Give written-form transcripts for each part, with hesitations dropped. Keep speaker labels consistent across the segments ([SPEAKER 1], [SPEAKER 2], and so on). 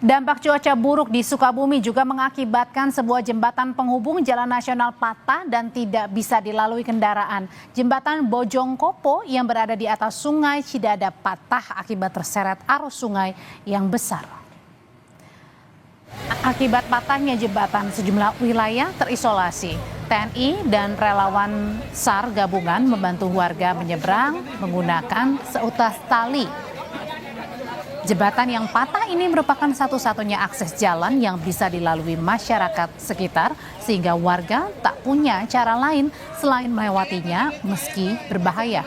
[SPEAKER 1] Dampak cuaca buruk di Sukabumi juga mengakibatkan sebuah jembatan penghubung jalan nasional patah dan tidak bisa dilalui kendaraan. Jembatan Bojongkopo yang berada di atas Sungai Cidada patah akibat terseret arus sungai yang besar. Akibat patahnya jembatan, sejumlah wilayah terisolasi. TNI dan relawan SAR gabungan membantu warga menyeberang menggunakan seutas tali. Jembatan yang patah ini merupakan satu-satunya akses jalan yang bisa dilalui masyarakat sekitar, sehingga warga tak punya cara lain selain melewatinya meski berbahaya.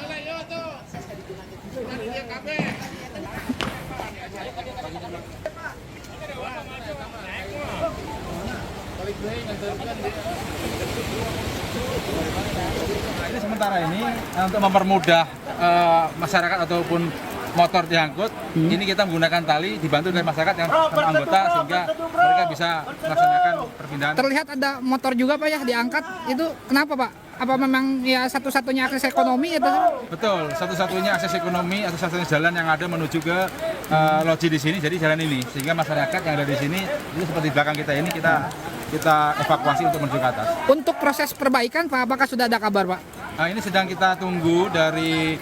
[SPEAKER 2] Ini sementara ini untuk mempermudah masyarakat ataupun motor diangkut, ini kita menggunakan tali dibantu dari masyarakat yang anggota sehingga mereka bisa melaksanakan perpindahan.
[SPEAKER 3] Terlihat ada motor juga Pak ya diangkat, itu kenapa Pak? Apa memang ya satu-satunya akses ekonomi itu?
[SPEAKER 2] Betul, satu-satunya akses ekonomi atau satu-satunya jalan yang ada menuju ke loji di sini, jadi jalan ini. Sehingga masyarakat yang ada di sini, itu seperti di belakang kita ini kita evakuasi untuk menuju ke atas.
[SPEAKER 3] Untuk proses perbaikan Pak, apakah sudah ada kabar Pak?
[SPEAKER 2] Nah, ini sedang kita tunggu dari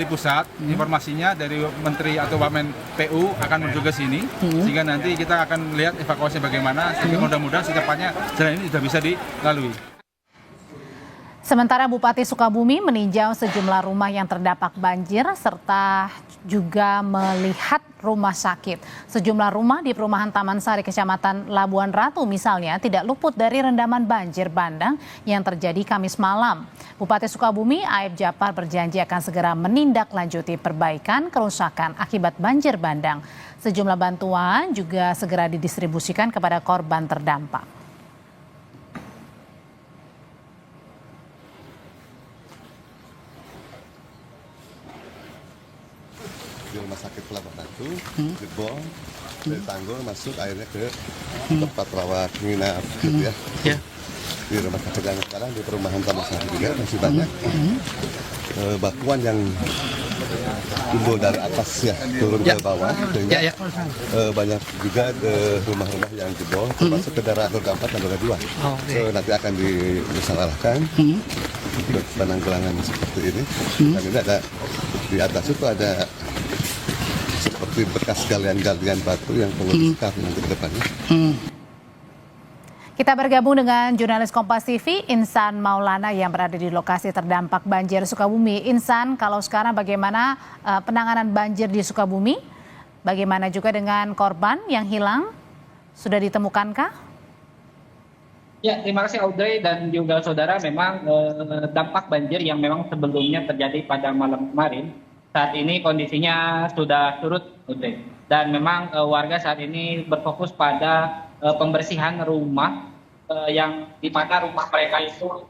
[SPEAKER 2] pusat informasinya dari Menteri atau Wamen PU akan menuju ke sini sehingga nanti kita akan lihat evakuasi bagaimana sehingga mudah-mudahan secepatnya jalan ini sudah bisa dilalui.
[SPEAKER 1] Sementara Bupati Sukabumi meninjau sejumlah rumah yang terdampak banjir serta juga melihat rumah sakit. Sejumlah rumah di perumahan Taman Sari, Kecamatan Labuan Ratu misalnya tidak luput dari rendaman banjir bandang yang terjadi Kamis malam. Bupati Sukabumi Aib Japar berjanji akan segera menindaklanjuti perbaikan kerusakan akibat banjir bandang. Sejumlah bantuan juga segera didistribusikan kepada korban terdampak.
[SPEAKER 4] Di rumah sakit Labuan Ratu, jebol dari tanggul masuk airnya ke tempat rawat nginap gitu ya. Di rumah sakit yang sekarang di perumahan Taman Sari juga masih banyak batuan yang timbul dari atas ya turun ke bawah sehingga banyak juga rumah-rumah yang jebol termasuk ke daerah roda 4 dan roda 2. Nanti akan dimusyawarahkan untuk penanggulangan seperti ini. Dan ini ada di atas itu ada seperti bekas galian-galian batu yang perlu di-scar nanti ke depannya.
[SPEAKER 1] Kita bergabung dengan jurnalis Kompas TV Insan Maulana yang berada di lokasi terdampak banjir Sukabumi. Insan, kalau sekarang bagaimana penanganan banjir di Sukabumi? Bagaimana juga dengan korban yang hilang? Sudah ditemukankah?
[SPEAKER 5] Ya, terima kasih Audrey dan juga saudara. Memang dampak banjir yang memang sebelumnya terjadi pada malam kemarin, saat ini kondisinya sudah surut, Audrey. Dan memang warga saat ini berfokus pada pembersihan rumah yang di mana rumah mereka itu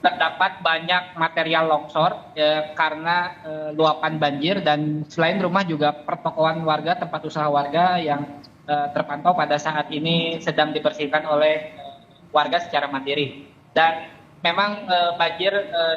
[SPEAKER 5] terdapat banyak material longsor karena luapan banjir, dan selain rumah juga pertokoan warga, tempat usaha warga yang terpantau pada saat ini sedang dibersihkan oleh warga secara mandiri. Dan memang banjir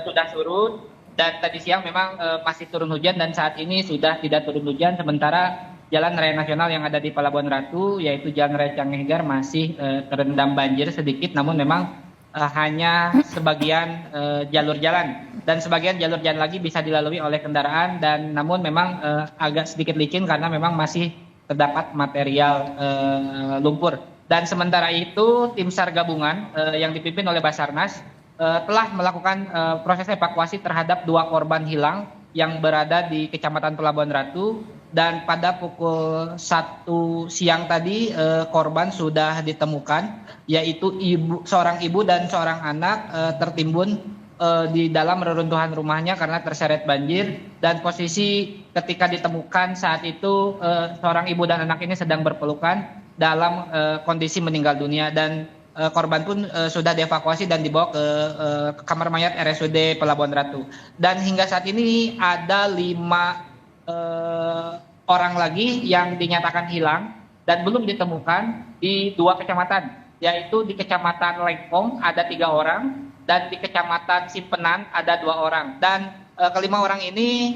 [SPEAKER 5] sudah surut dan tadi siang memang masih turun hujan dan saat ini sudah tidak turun hujan, sementara Jalan Raya Nasional yang ada di Pelabuhan Ratu yaitu Jalan Raya Canghegar masih terendam banjir sedikit, namun memang hanya sebagian jalur jalan dan sebagian jalur jalan lagi bisa dilalui oleh kendaraan, dan namun memang agak sedikit licin karena memang masih terdapat material lumpur. Dan sementara itu tim SAR gabungan yang dipimpin oleh Basarnas telah melakukan proses evakuasi terhadap 2 korban hilang yang berada di Kecamatan Pelabuhan Ratu. Dan pada pukul 1 siang tadi korban sudah ditemukan, yaitu seorang ibu dan seorang anak tertimbun di dalam reruntuhan rumahnya karena terseret banjir. Dan posisi ketika ditemukan saat itu seorang ibu dan anak ini sedang berpelukan dalam kondisi meninggal dunia, dan korban pun sudah dievakuasi dan dibawa ke kamar mayat RSUD Pelabuhan Ratu. Dan hingga saat ini ada 5 orang lagi yang dinyatakan hilang dan belum ditemukan di 2 kecamatan, yaitu di Kecamatan Lengkong ada 3 orang dan di Kecamatan Simpenan ada 2 orang. Dan kelima orang ini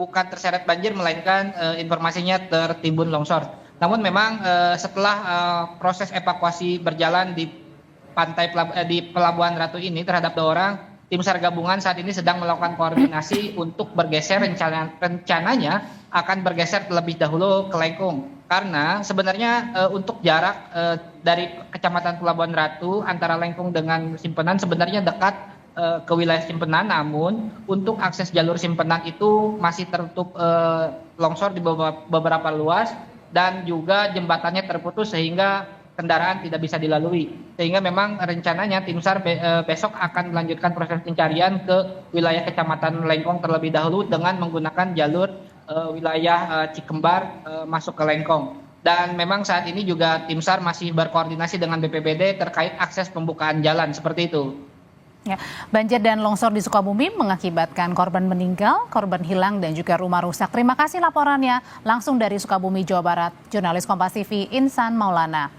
[SPEAKER 5] bukan terseret banjir melainkan informasinya tertimbun longsor. Namun memang setelah proses evakuasi berjalan di di Pelabuhan Ratu ini terhadap 2 orang, tim SAR gabungan saat ini sedang melakukan koordinasi untuk bergeser, rencananya akan bergeser terlebih dahulu ke Lengkung. Karena sebenarnya untuk jarak dari Kecamatan Pelabuhan Ratu antara Lengkung dengan Simpenan sebenarnya dekat ke wilayah Simpenan, namun untuk akses jalur Simpenan itu masih tertutup longsor di beberapa luas dan juga jembatannya terputus sehingga kendaraan tidak bisa dilalui. Sehingga memang rencananya tim SAR besok akan melanjutkan proses pencarian ke wilayah Kecamatan Lengkong terlebih dahulu dengan menggunakan jalur wilayah Cikembar masuk ke Lengkong. Dan memang saat ini juga tim SAR masih berkoordinasi dengan BPBD terkait akses pembukaan jalan seperti itu.
[SPEAKER 1] Ya, banjir dan longsor di Sukabumi mengakibatkan korban meninggal, korban hilang dan juga rumah rusak. Terima kasih laporannya langsung dari Sukabumi, Jawa Barat, jurnalis Kompas TV Insan Maulana.